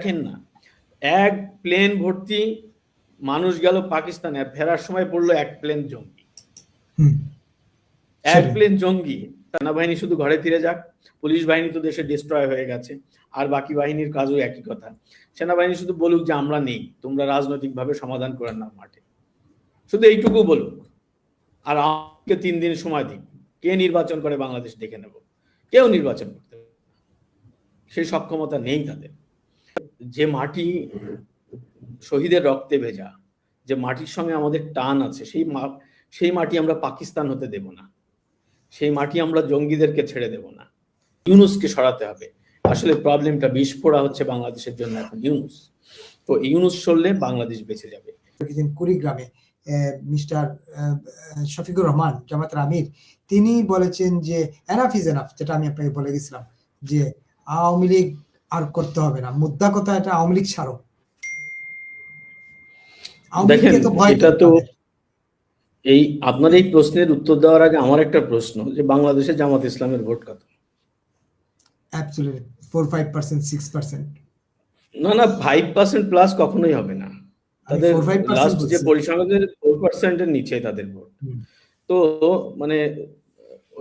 দেখেন না, এক প্লেন ভর্তি মানুষ গেল পাকিস্তানে, আর ফেরার সময় পড়লো এক প্লেন জঙ্গি। এক প্লেন জঙ্গি। সেনাবাহিনী শুধু ঘরে ফিরে যাক, পুলিশ বাহিনী তো দেশে ডিস্ট্রয় হয়ে গেছে, আর বাকি বাহিনীর কাজও একই কথা। সেনাবাহিনী শুধু বলুক যে আমরা নেই, তোমরা রাজনৈতিকভাবে সমাধান করে নাও মাঠে, শুধু এইটুকু বলুক। আর আমাকে 3 দিন সময় দিন, কে নির্বাচন করে বাংলাদেশ দেখে নেব। কেউ নির্বাচন করতে সেই সক্ষমতা নেই তাদের। যে মাটি শহীদের রক্তে ভেজা, যে মাটির সঙ্গে আমাদের টান আছে, সেই মাটি আমরা পাকিস্তান হতে দেব না, সেই মাটি আমরা জঙ্গিদেরকে ছেড়ে দেব না। ইউনূসকে সরাতে হবে। আসলে প্রবলেমটা বিস্ফোরা হচ্ছে বাংলাদেশের জন্য এখন ইউনূস। তো ইউনূস সরলে বাংলাদেশ বেঁচে যাবে। কুড়িগ্রামে মিস্টার শফিকুর রহমান জামাতের আমির, তিনি বলেছেন যে এনাফ ইজ এনাফ, যেটা আমি আপনাকে বলে গেছিলাম যে আওয়ামী লীগ আর করতে হবে না, মুদ্রা কথা এটা আওয়ামী লীগ ছাড়ো। দেখেন, এটা তো এই আপনার এই প্রশ্নের উত্তর দেওয়ার আগে আমার একটা প্রশ্ন, যে বাংলাদেশে জামাত ইসলামের ভোট কত? অ্যাবসলিউটলি 4-5%, 6%। না 5% প্লাস কখনোই হবে না। তাদের লাস্ট যে পরিসংখ্যানের 4% এর নিচে তাদের ভোট। তো মানে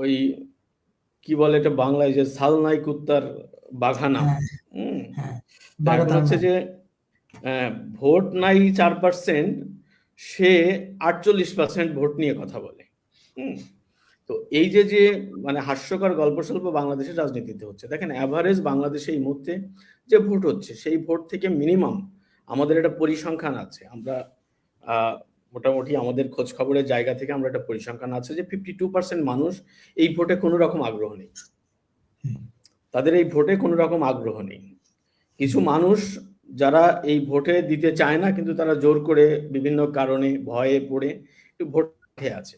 ওই কি বলে এটা বাংলায়, যে সাল নাই কুত্তার বাঘানা, ব্যাপার হচ্ছে যে ভোট নাই 4%, সে 48% ভোট নিয়ে কথা বলে। তো এই যে মানে হাস্যকর গল্প স্বল্প বাংলাদেশের রাজনীতিতে হচ্ছে। দেখেন, অ্যাভারেজ বাংলাদেশে এই মুহূর্তে যে ভোট হচ্ছে, সেই ভোট থেকে মিনিমাম আমাদের একটা পরিসংখ্যান আছে। আমরা মোটামুটি আমাদের খোঁজ খবরের জায়গা থেকে আমরা একটা পরিসংখ্যান আছে যে 52% মানুষ এই ভোটে কোনো রকম আগ্রহ নেই, তাদের এই ভোটে কোনো রকম আগ্রহ নেই। কিছু মানুষ যারা এই ভোটে দিতে চায় না, কিন্তু তারা জোর করে বিভিন্ন কারণে ভয়ে পড়ে একটু ভোট আছে।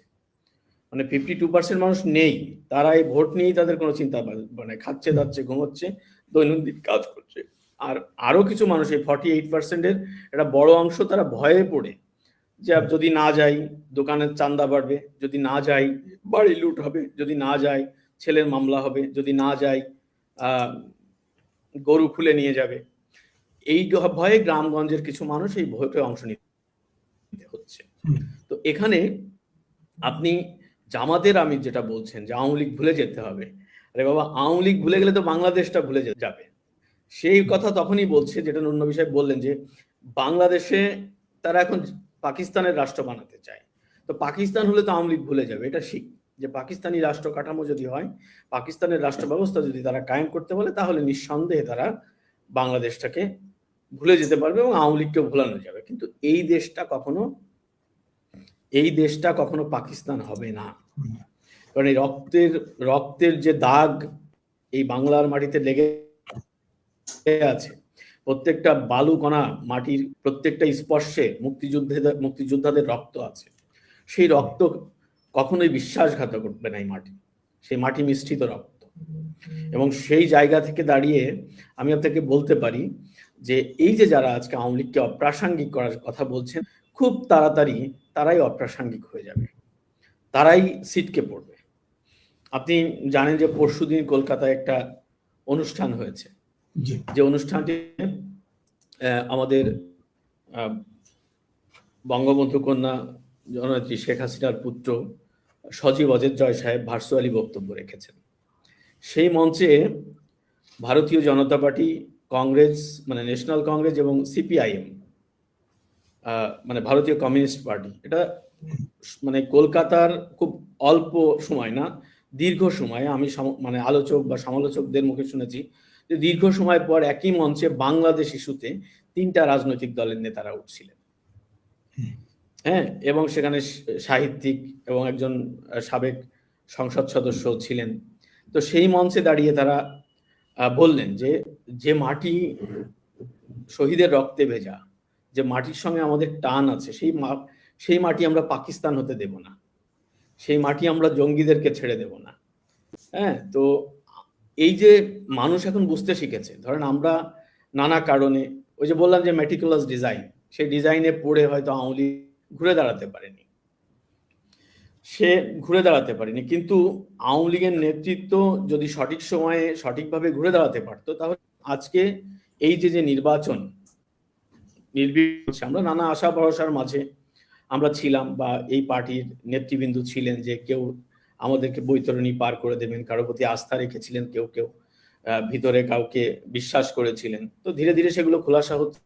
মানে 52% মানুষ নেই, তারা এই ভোট নিয়েই তাদের কোনো চিন্তা, মানে খাচ্ছে দাচ্ছে ঘুমোচ্ছে, দৈনন্দিন কাজ করছে। আর আরো কিছু মানুষ, এই 48%-এর একটা বড় অংশ, তারা ভয়ে পড়ে যে যদি না যাই দোকানের চান্দা বাড়বে, যদি না যাই বাড়ি লুট হবে, যদি না যাই ছেলের মামলা হবে, যদি না যাই গরু খুলে নিয়ে যাবে। এই ভয়ে গ্রামগঞ্জের কিছু মানুষ এই ভোটে অংশ নিতে হচ্ছে। তো এখানে আপনি জামাতের আমির যেটা বলছেন যে আওয়ামী লীগ ভুলে যেতে হবে, আরে বাবা, আওয়ামী লীগ ভুলে গেলে তো বাংলাদেশটা ভুলে যাবে। সেই কথা তখনই বলছে যেটা নূর সাহেব বললেন, যে বাংলাদেশে তারা এখন পাকিস্তানের রাষ্ট্র বানাতে চায়। তো পাকিস্তান হলে তো আওয়ামী লীগ ভুলে যাবে, এটা ঠিক। যে পাকিস্তানি রাষ্ট্র কাঠামো যদি হয়, পাকিস্তানের রাষ্ট্র ব্যবস্থা যদি তারা কায়েম করতে বলে, তাহলে নিঃসন্দেহে তারা বাংলাদেশটাকে ভুলে যেতে পারবে এবং আওয়ামী লীগকেও ভুলানো যাবে। কিন্তু এই দেশটা কখনো পাকিস্তান হবে না। কারণ এই রক্তের যে দাগ এই বাংলার মাটিতে লেগে আছে, প্রত্যেকটা বালু কণা মাটির প্রত্যেকটা স্পর্শে মুক্তিযোদ্ধাদের রক্ত আছে। সেই রক্ত কখনোই বিশ্বাসঘাতক করবে না এই মাটি, সেই মাটি মিশ্রিত রক্ত। এবং সেই জায়গা থেকে দাঁড়িয়ে আমি আপনাকে বলতে পারি যে এই যে যারা আজকে আওয়ামী লীগকে অপ্রাসঙ্গিক করার কথা বলছেন, খুব তাড়াতাড়ি তারাই অপ্রাসঙ্গিক হয়ে যাবে, তারাই সিটকে পড়বে। আপনি জানেন যে পরশুদিন কলকাতায় একটা অনুষ্ঠান হয়েছে, যে অনুষ্ঠানটি আমাদের বঙ্গবন্ধু কন্যা জননেত্রী শেখ হাসিনার পুত্র সজীব অজের জয় সাহেব ভার্চুয়ালি বক্তব্য রেখেছেন। সেই মঞ্চে ভারতীয় জনতা পার্টি, কংগ্রেস মানে ন্যাশনাল কংগ্রেস এবং সিপিআইএম মানে ভারতীয় কমিউনিস্ট পার্টি, এটা মানে কলকাতার খুব অল্প সময় না, দীর্ঘ সময় আমি মানে আলোচক বা সমালোচকদের মুখে শুনেছি যে দীর্ঘ সময় পর একই মঞ্চে বাংলাদেশ ইস্যুতে 3টা রাজনৈতিক দলের নেতারা উঠছিলেন। হ্যাঁ, এবং সেখানে সাহিত্যিক এবং একজন সাবেক সংসদ সদস্য ছিলেন। তো সেই মঞ্চে দাঁড়িয়ে তারা বললেন যে মাটি শহীদের রক্তে ভেজা, যে মাটির সঙ্গে আমাদের টান আছে, সেই মাটি আমরা পাকিস্তান হতে দেব না, সেই মাটি আমরা জঙ্গিদেরকে ছেড়ে দেব না। হ্যাঁ, তো এই যে মানুষ এখন বুঝতে শিখেছে, ধরেন আমরা নানা কারণে, ওই যে বললাম যে মেটিকুলাস ডিজাইন, সেই ডিজাইনে পড়ে হয়তো আওয়ামী লীগ ঘুরে দাঁড়াতে পারেনি, কিন্তু আওয়ামী লীগের নেতৃত্ব যদি সঠিক সময়ে সঠিকভাবে ঘুরে দাঁড়াতে পারতো, তাহলে আজকে এই যে নির্বাচন আমরা নানা আশা ভরসার মাঝে আমরা ছিলাম, বা এই পার্টির নেতৃবৃন্দ ছিলেন যে কেউ আমাদেরকে বৈতরণী পার করে দেবেন, কারো প্রতি আস্থা রেখেছিলেন, কেউ কেউ ভিতরে কাউকে বিশ্বাস করেছিলেন। তো ধীরে ধীরে সেগুলো খোলাসা হচ্ছে।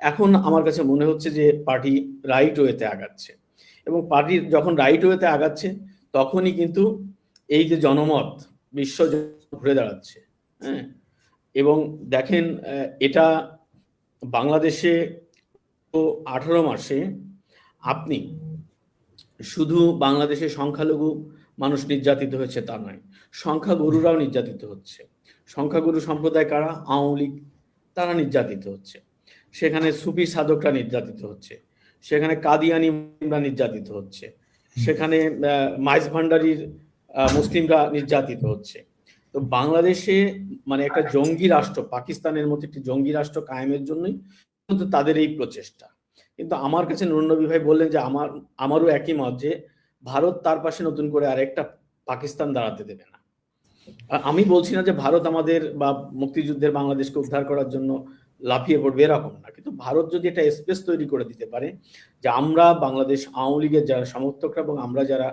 এখন আমার কাছে মনে হচ্ছে যে পার্টি রাইট ওয়েতে আগাচ্ছে, এবং পার্টি যখন রাইট ওয়েতে আগাচ্ছে তখনই কিন্তু এই যে জনমত বিশ্ব ঘুরে দাঁড়াচ্ছে। হ্যাঁ, এবং দেখেন এটা বাংলাদেশে তো 18 মাসে আপনি শুধু বাংলাদেশে সংখ্যালঘু মানুষ নির্যাতিত হয়েছে তা নয়, সংখ্যাগুরুরাও নির্যাতিত হচ্ছে। সংখ্যাগুরু সম্প্রদায় কারা? আওয়ামী লীগ, তারা নির্যাতিত হচ্ছে। সেখানে সুফি সাধকরা নির্যাতিত হচ্ছে, সেখানে কাদিয়ানিরা নির্যাতিত হচ্ছে, সেখানে মাইজ ভান্ডারির মুসলিমরা নির্যাতিত হচ্ছে। তো বাংলাদেশে মানে একটা জঙ্গি রাষ্ট্র, পাকিস্তানের মতো একটি জঙ্গি রাষ্ট্র কায়েমের জন্যই তাদের এই প্রচেষ্টা। কিন্তু আমার কাছে নুরনবী ভাই বললেন যে আমারও একই মত, যে ভারত তার পাশে নতুন করে আরেকটা পাকিস্তান দাঁড়াতে দেবে না। আমি বলছি না যে ভারত আমাদের বা মুক্তিযুদ্ধের বাংলাদেশকে উদ্ধার করার জন্য লাফিয়ে পড়বে, এরকম না, কিন্তু ভারত যদি একটা স্পেস তৈরি করে দিতে পারে যে আমরা বাংলাদেশ আওয়ামী লীগের যারা সমর্থকরা এবং আমরা যারা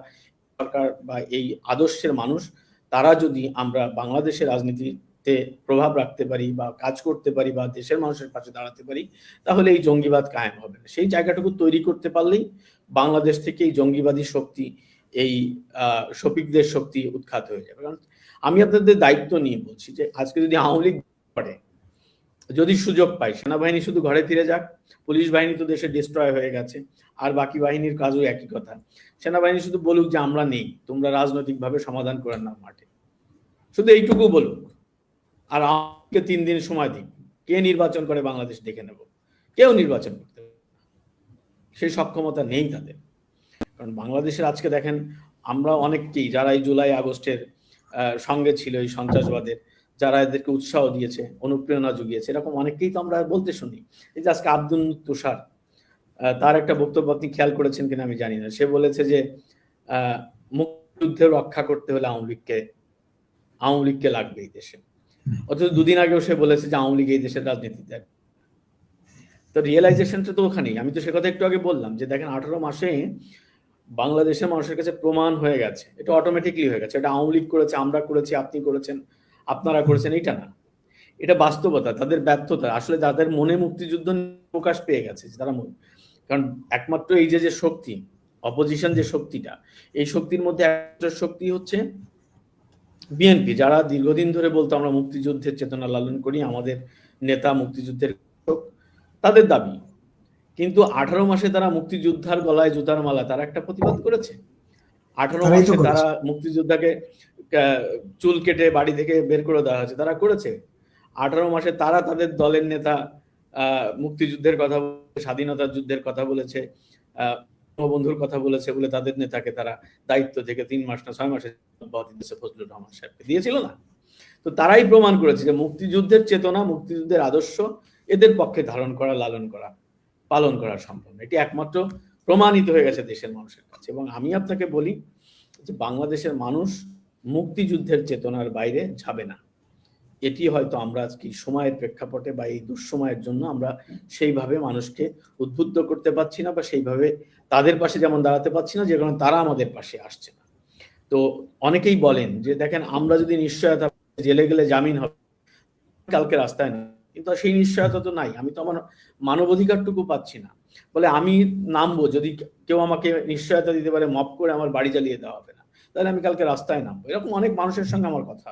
সরকার বা এই আদর্শের মানুষ, তারা যদি আমরা বাংলাদেশের রাজনীতিতে প্রভাব রাখতে পারি বা কাজ করতে পারি বা দেশের মানুষের পাশে দাঁড়াতে পারি, তাহলে এই জঙ্গিবাদ কায়েম হবে না। সেই জায়গাটুকু তৈরি করতে পারলেই বাংলাদেশ থেকে এই জঙ্গিবাদী শক্তি, এই শফিকদের শক্তি উৎখাত হয়ে যাবে। কারণ আমি আপনাদের দায়িত্ব নিয়ে বলছি যে আজকে যদি আওয়ামী লীগ করে, যদি সুযোগ পায়, সেনাবাহিনী শুধু ঘরে ফিরে যাক, পুলিশ বাহিনী তো দেশে ডিস্ট্রয় হয়ে গেছে, আর বাকি বাহিনীর কাজও একই কথা। সেনাবাহিনী শুধু বলুক যে আমরা নেই, তোমরা রাজনৈতিকভাবে সমাধান করে নাও মাঠে, শুধু এইটুকু বলুক, আর আমাকে 3 দিন সময় দিক, কে নির্বাচন করে বাংলাদেশ দেখে নেব। কেউ নির্বাচন করতে পারে, সেই সক্ষমতা নেই তাদের। কারণ বাংলাদেশের আজকে দেখেন, আমরা অনেককেই যারা এই জুলাই আগস্টের সঙ্গে ছিল এই সন্ত্রাসবাদের, যারা এদেরকে উৎসাহ দিয়েছে, অনুপ্রেরণা জুগিয়েছে, এরকম অনেককেই তো আমরা বলতে শুনি। এই যে আজকে আব্দুল তুষার, তার একটা বক্তব্য আপনি খেয়াল করেছেন কিনা আমি জানি না, সে বলেছে যে মুক্তিযুদ্ধে রক্ষা করতে হলে আওয়ামী লীগকে লাগবে এই দেশে। অথচ 2 দিন আগেও সে বলেছে যে আওয়ামী লীগ এই দেশের রাজনীতিতে। তো রিয়েলাইজেশনটা তো ওখানেই। আমি তো সে কথা একটু আগে বললাম যে দেখেন 18 মাসে বাংলাদেশের মানুষের কাছে প্রমাণ হয়ে গেছে, এটা অটোমেটিকলি হয়ে গেছে, এটা আওয়ামী লীগ করেছে, আমরা করেছি, আপনি করেছেন, আপনারা করেছেন, এটা না, এটা বাস্তবতা, তাদের ব্যর্থতা। আসলে তাদের মনে মুক্তিযুদ্ধ প্রকাশ পেয়ে গেছে তারা, কারণ একমাত্র এই যে শক্তি, অপোজিশন যে শক্তিটা, এই শক্তির মধ্যে একটা শক্তি হচ্ছে বিএনপি, যারা দীর্ঘদিন ধরে বলতো আমরা মুক্তিযুদ্ধের চেতনা লালন করি, আমাদের নেতা মুক্তিযুদ্ধের, তাদের দাবি। কিন্তু 18 মাসে তারা মুক্তিযোদ্ধার গলায় জুতার মালা, তারা একটা প্রতিবাদ করেছে? 18 মাসে তারা মুক্তিযোদ্ধাকে চুল কেটে বাড়ি থেকে বের করে দেওয়া হয়েছে, তারা করেছে? 18 মাসে তারা তাদের দলের নেতা মুক্তিযুদ্ধের কথা বলেছে, স্বাধীনতার যুদ্ধের কথা বলেছে, বন্ধুর কথা বলেছে বলে তাদের নেতাকে তারা দায়িত্ব থেকে 3 মাস না 6 মাসে ফজলুর রহমান সাহেবকে দিয়েছিল না? তো তারাই প্রমাণ করেছে যে মুক্তিযুদ্ধের চেতনা, মুক্তিযুদ্ধের আদর্শ এদের পক্ষে ধারণ করা, লালন করা, পালন করা সম্ভব। এটি একমাত্র প্রমাণিত হয়ে গেছে দেশের মানুষের কাছে। এবং আমি আপনাকে বলি যে বাংলাদেশের মানুষ মুক্তিযুদ্ধের চেতনার বাইরে যাবে না। এটি হয়তো আমরা আজকে সময়ের প্রেক্ষাপটে বা এই দুঃসময়ের জন্য আমরা সেইভাবে মানুষকে উদ্বুদ্ধ করতে পারছি না, বা সেইভাবে তাদের পাশে যেমন দাঁড়াতে পারছি না, যে কারণে তারা আমাদের পাশে আসছে না। তো অনেকেই বলেন যে দেখেন, আমরা যদি নিশ্চয়তা, জেলে গেলে জামিন হবে, কালকে রাস্তায় না, কিন্তু সেই নিশ্চয়তা তো নাই। আমি তো আমার মানবাধিকারটুকু পাচ্ছি না, বলে আমি নামবো, যদি কেউ আমাকে নিশ্চয়তা দিতে পারে মপ করে আমার বাড়ি জ্বালিয়ে দেওয়া হবে না, তাহলে আমি কালকে রাস্তায় নামবো। এরকম অনেক মানুষের সঙ্গে আমার কথা।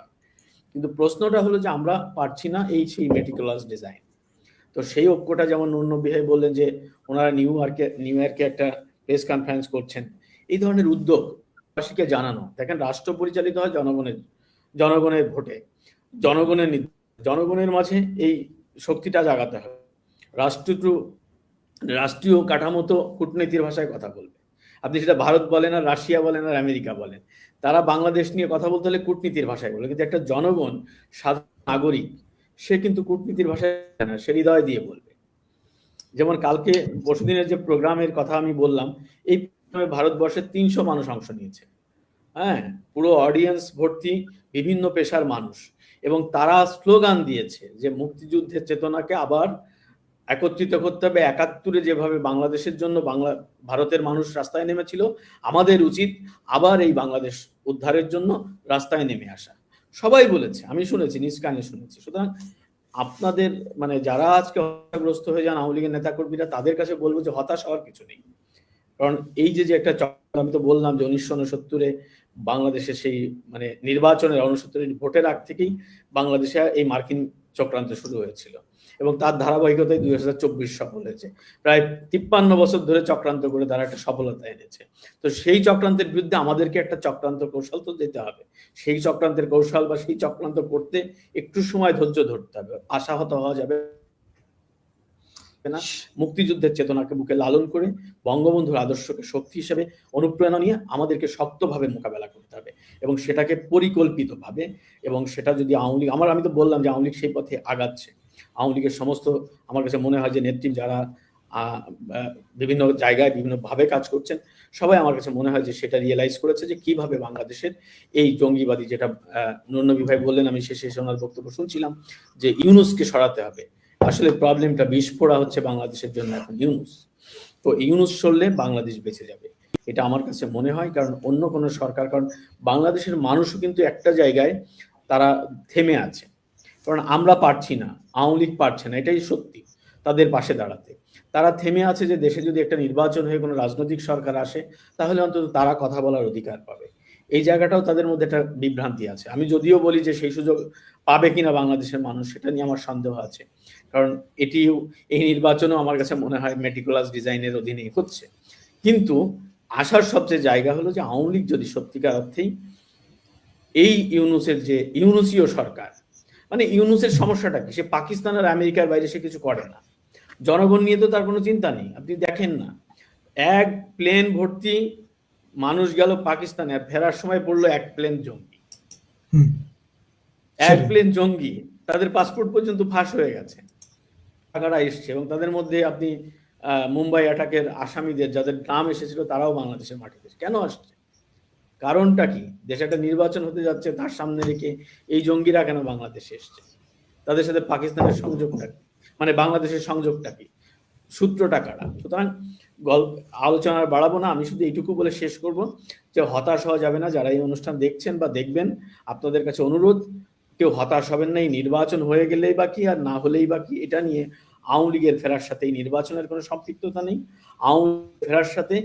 কিন্তু প্রশ্নটা হলো যে আমরা পারছি না এই সেই মেটিকুলাস ডিজাইন। তো সেই ঐক্যটা, যেমন নুরনবী ভাই বললেন যে ওনারা নিউ ইয়র্কে একটা প্রেস কনফারেন্স করছেন, এই ধরনের উদ্যোগ দেশবাসীকে জানানো। দেখেন, রাষ্ট্র পরিচালিত হয় জনগণের ভোটে, জনগণের মাঝে এই শক্তিটা জাগাতে হবে। রাষ্ট্রীয় কাঠামো তো কূটনীতির ভাষায় কথা বলবে। আপনি সেটা ভারত বলেন আর রাশিয়া বলেন আর আমেরিকা বলেন, তারা বাংলাদেশ নিয়ে কথা বলতে হলে কূটনীতির ভাষায় বলে। কিন্তু একটা জনগণ, সাধারণ নাগরিক, সে কিন্তু কূটনীতির ভাষায় না, সে হৃদয় দিয়ে বলবে। যেমন কালকে পরশুদিনের যে প্রোগ্রামের কথা আমি বললাম, এই প্রোগ্রামে ভারতবর্ষের 300 মানুষ অংশ নিয়েছে। হ্যাঁ, পুরো অডিয়েন্স ভর্তি, বিভিন্ন পেশার মানুষ। এবং তারা স্লোগান দিয়েছে যে মুক্তিযুদ্ধের চেতনাকে আবার একত্রিত করতে হবে। ৭১-এ যেভাবে বাংলাদেশের জন্য ভারতের মানুষ রাস্তায় নেমেছিল, আমাদের উচিত আবার এই বাংলাদেশ উদ্ধারের জন্য রাস্তায় নেমে আসা। সবাই বলেছে, আমি শুনেছি, নিজ কানে শুনেছি। সুতরাং আপনাদের মানে যারা আজকে হতাশাগ্রস্ত হয়ে যান আওয়ামী লীগের নেতাকর্মীরা, তাদের কাছে বলবো যে হতাশ হওয়ার কিছু নেই। কারণ এই যে একটা চক্রান্ত, আমি তো বললাম যে 1969-এ বাংলাদেশে সেই মানে নির্বাচনের 69 ভোটের আগ থেকেই বাংলাদেশে এই মার্কিন চক্রান্ত শুরু হয়েছিল এবং তার ধারাবাহিকতায় 2024 সফল হয়েছে। প্রায় 53 বছর ধরে চক্রান্ত করে তারা একটা সফলতা এনেছে। তো সেই চক্রান্তের বিরুদ্ধে আমাদেরকে একটা চক্রান্ত কৌশল তো যেতে হবে। সেই চক্রান্তের কৌশল বা সেই চক্রান্ত করতে একটু সময় ধৈর্য ধরতে হবে, আশাহত হওয়া যাবে না। মুক্তিযুদ্ধের চেতনাকে বুকে লালন করে বঙ্গবন্ধুর আদর্শকে শক্তি হিসেবে অনুপ্রেরণা নিয়ে আমাদেরকে শক্তভাবে মোকাবেলা করতে হবে এবং সেটাকে পরিকল্পিতভাবে। এবং সেটা যদি আওয়ামী লীগ, আমি তো বললাম যে আওয়ামী লীগ সেই পথে আগাচ্ছে। আওয়ামী লীগের সমস্ত আমার কাছে মনে হয় যে নেতৃত্ব যারা বিভিন্ন জায়গায় বিভিন্নভাবে কাজ করছেন, সবাই আমার কাছে মনে হয় যে সেটা রিয়েলাইজ করেছে যে কিভাবে বাংলাদেশের এই জঙ্গিবাদী, যেটা নূরনবী ভাই বললেন, আমি শেষে ওনার বক্তব্য শুনছিলাম যে ইউনূসকে সরাতে হবে। আসলে প্রবলেমটা বিস্ফোরা হচ্ছে বাংলাদেশের জন্য এখন ইউনূস। তো ইউনূস সরলে বাংলাদেশ বেঁচে যাবে, এটা আমার কাছে মনে হয়। কারণ অন্য কোনো সরকার, কারণ বাংলাদেশের মানুষও কিন্তু একটা জায়গায় তারা থেমে আছে। কারণ আমরা পারছি না, আওয়ামী লীগ পারছে না, এটাই সত্যি, তাদের পাশে দাঁড়াতে। তারা থেমে আছে যে দেশে যদি একটা নির্বাচন হয়ে কোনো রাজনৈতিক সরকার আসে তাহলে অন্তত তারা কথা বলার অধিকার পাবে। এই জায়গাটাও তাদের মধ্যে একটা বিভ্রান্তি আছে। আমি যদিও বলি যে সেই সুযোগ পাবে কিনা বাংলাদেশের মানুষ, সেটা নিয়ে আমার সন্দেহ আছে। কারণ এই নির্বাচনও আমার কাছে মনে হয় মেটিকুলাস ডিজাইনের অধীনে হচ্ছে। কিন্তু আসার সবচেয়ে জায়গা হলো যে আওয়ামী লীগ যদি সত্যিকার অর্থেই এই ইউনূসীয় সরকার, মানে ইউনূসের সমস্যাটা কি, সে পাকিস্তান আর আমেরিকার বাইরে সে কিছু করে না, জনগণ নিয়ে তো তার কোনো চিন্তা নেই। আপনি দেখেন না, এক প্লেন ভর্তি মানুষ গেল পাকিস্তানে, আর ফেরার সময় পড়লো এক প্লেন জঙ্গি। এক প্লেন জঙ্গি, তাদের পাসপোর্ট পর্যন্ত ফাঁস হয়ে গেছে, টাকারা এসছে। এবং তাদের মধ্যে আপনি মুম্বাই অ্যাটাকের আসামিদের যাদের নাম এসেছিল তারাও বাংলাদেশের মাটিতে। কেন আসছে? কারণটা কি? দেশে একটা নির্বাচন হতে যাচ্ছে, তার সামনে রেখে এই জঙ্গিরা কেন বাংলাদেশে এসছে? তাদের সাথে পাকিস্তানের সংযোগটা কি, মানে বাংলাদেশের সংযোগটা কি, সূত্রটা কারা? সুতরাং আলোচনা বাড়াবো না, আমি শুধু এইটুকু বলে শেষ করব যে হতাশ হওয়া যাবে না। যারা এই অনুষ্ঠান দেখছেন বা দেখবেন, আপনাদের কাছে অনুরোধ, কেউ হতাশ হবেন না। এই নির্বাচন হয়ে গেলেই বা কি আর না হলেই বা কি, এটা নিয়ে আওয়ামী লীগের ফেরার সাথে এই নির্বাচনের কোনো সম্পৃক্ততা নেই। আওয়ামী ফেরার সাথে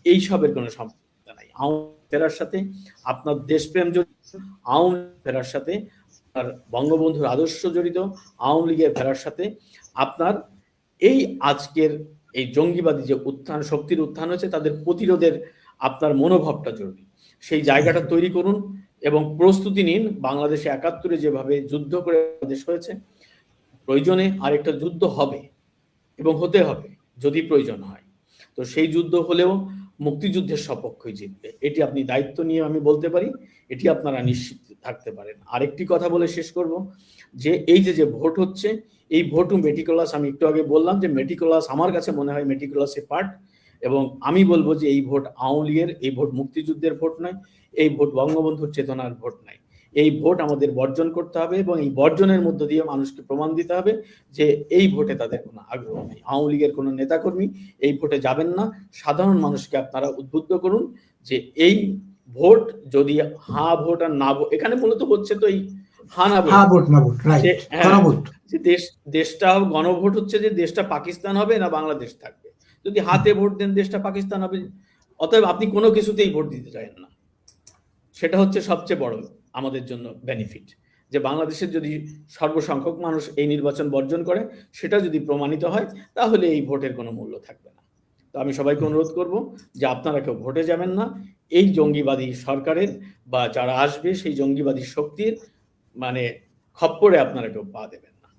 এইসবের কোনো সম্পৃক্ততা নেই। আওয়ামী ফেরার সাথে আপনার দেশপ্রেম জড়িত, আওয়ামী ফেরার সাথে আপনার বঙ্গবন্ধুর আদর্শ জড়িত, আওয়ামী লীগের ফেরার সাথে আপনার এই আজকের এই জঙ্গিবাদী যে উত্থান, শক্তির উত্থান হয়েছে, তাদের প্রতিরোধের আপনার মনোভাবটা জরুরি। সেই জায়গাটা তৈরি করুন এবং প্রস্তুতি নিন। বাংলাদেশে ৭১-এ যেভাবে যুদ্ধ করে দেশ হয়েছে, প্রয়োজনে আরেকটা যুদ্ধ হবে এবং হতে হবে যদি প্রয়োজন হয়। তো সেই যুদ্ধ হলেও মুক্তিযুদ্ধের সপক্ষই জিতবে, এটি আপনি দায়িত্ব নিয়ে আমি বলতে পারি, এটি আপনারা নিশ্চিত থাকতে পারেন। আরেকটি কথা বলে শেষ করব যে এই যে ভোট হচ্ছে, এই ভোটও মেটিকুলাস। আমি একটু আগে বললাম যে মেটিকুলাস, আমার কাছে মনে হয় মেটিকুলাসের পার্ট। এবং আমি বলবো যে এই ভোট আওয়ামী লীগের, এই ভোট মুক্তিযুদ্ধের ভোট নয়, এই ভোট বঙ্গবন্ধুর চেতনার ভোট নয়। এই ভোট আমাদের বর্জন করতে হবে এবং এই বর্জনের মধ্য দিয়ে মানুষকে প্রমাণ দিতে হবে যে এই ভোটে তাদের কোনো আগ্রহ নেই। আওয়ামী লীগের কোনো নেতাকর্মী এই ভোটে যাবেন না। সাধারণ মানুষকে আপনারা উদ্বুদ্ধ করুন যে এই ভোট যদি হা ভোট আর না ভোট, এখানে মূলত হচ্ছে তো এই দেশটা গণভোট হচ্ছে যে দেশটা পাকিস্তান হবে না বাংলাদেশ থাকবে। যদি হাতে ভোট দেন দেশটা পাকিস্তান হবে। অতএব আপনি কোনো কিছুতেই ভোট দিতে চান না, সেটা হচ্ছে সবচেয়ে বড় আমাদের জন্য বেনিফিট। যে বাংলাদেশের যদি সর্বসংখ্যক মানুষ এই নির্বাচন বর্জন করে, সেটা যদি প্রমাণিত হয়, তাহলে এই ভোটের কোনো মূল্য থাকবে না। তো আমি সবাইকে অনুরোধ করব যে আপনারা কেউ ভোটে যাবেন না। এই জঙ্গিবাদী সরকারের বা যারা আসবে সেই জঙ্গিবাদী শক্তির মানে খপ্পরে আপনারা কেউ পা দেবেন না।